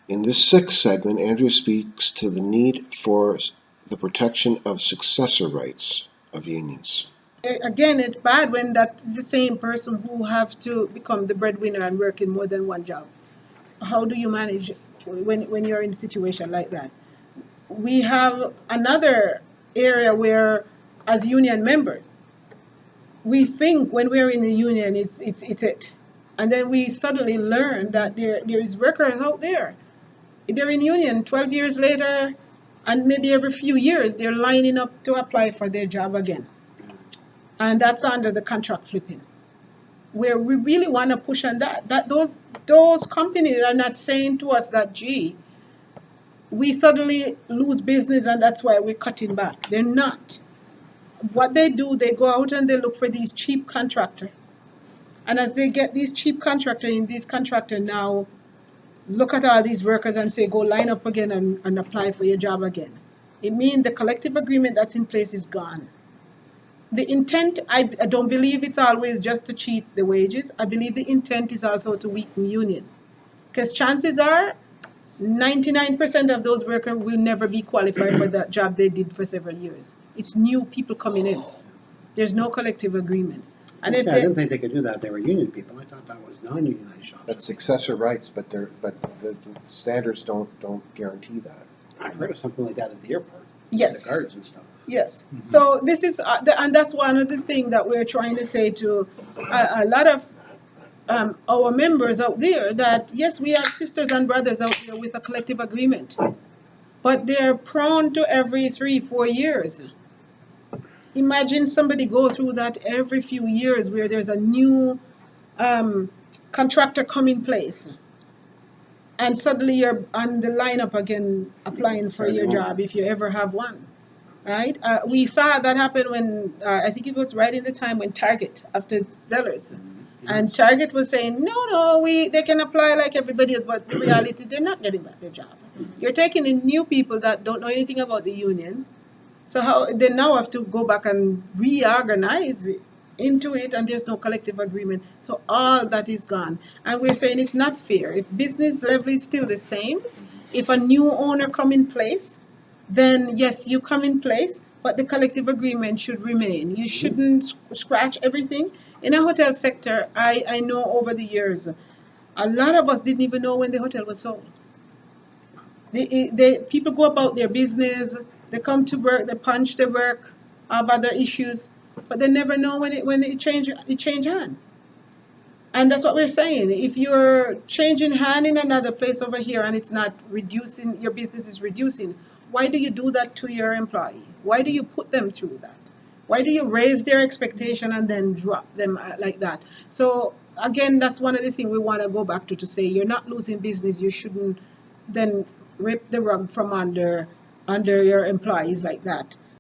In this sixth segment, Andrea speaks to the need for the protection of successor rights of unions. Again, it's bad when that's the same person who have to become the breadwinner and work in more than one job. How do you manage when you're in a situation like that? We have another area where, as union member, we think when we're in a union, it's it. And then we suddenly learn that there is workers out there. They're in union 12 years later, and maybe every few years they're lining up to apply for their job again. And that's under the contract flipping, where we really want to push on that those companies are not saying to us that, gee, we suddenly lose business and that's why we're cutting back. They're not. What they do, they go out and they look for these cheap contractors. And as they get these cheap contractors, and these contractors now look at all these workers and say, go line up again and apply for your job again. It means the collective agreement that's in place is gone. The intent, I don't believe it's always just to cheat the wages. I believe the intent is also to weaken union. Because chances are 99% of those workers will never be qualified for that job they did for several years. It's new people coming in. There's no collective agreement. And I didn't think they could do that if they were union people. I thought that was non-unionized shops. That's successor rights, but the standards don't guarantee that. I've heard of something like that at the airport. Yes. The guards and stuff. Yes. So this is, and that's one of the things that we're trying to say to a lot of our members out there, that yes, we have sisters and brothers out there with a collective agreement, but they're prone to every 3-4 years. Imagine somebody go through that every few years where there's a new contractor come in place, and suddenly you're on the lineup again applying for your job if you ever have one. Right? We saw that happen when, I think it was right in the time when Target, after Zellers, and Target was saying, no, they can apply like everybody else, but in reality, they're not getting back their job. You're taking in new people that don't know anything about the union, so how they now have to go back and reorganize into it, and there's no collective agreement. So all that is gone. And we're saying it's not fair. If business level is still the same, if a new owner come in place, then yes, you come in place, but the collective agreement should remain. You shouldn't scratch everything. In a hotel sector, I know over the years, a lot of us didn't even know when the hotel was sold. People go about their business, they come to work, they punch their work, have other issues, but they never know when it change hand. And that's what we're saying. If you're changing hand in another place over here and it's not reducing, your business is reducing, why do you do that to your employee? Why do you put them through that? Why do you raise their expectation and then drop them like that? So again, that's one of the things we want to go back to say you're not losing business. You shouldn't then rip the rug from under your employees like that.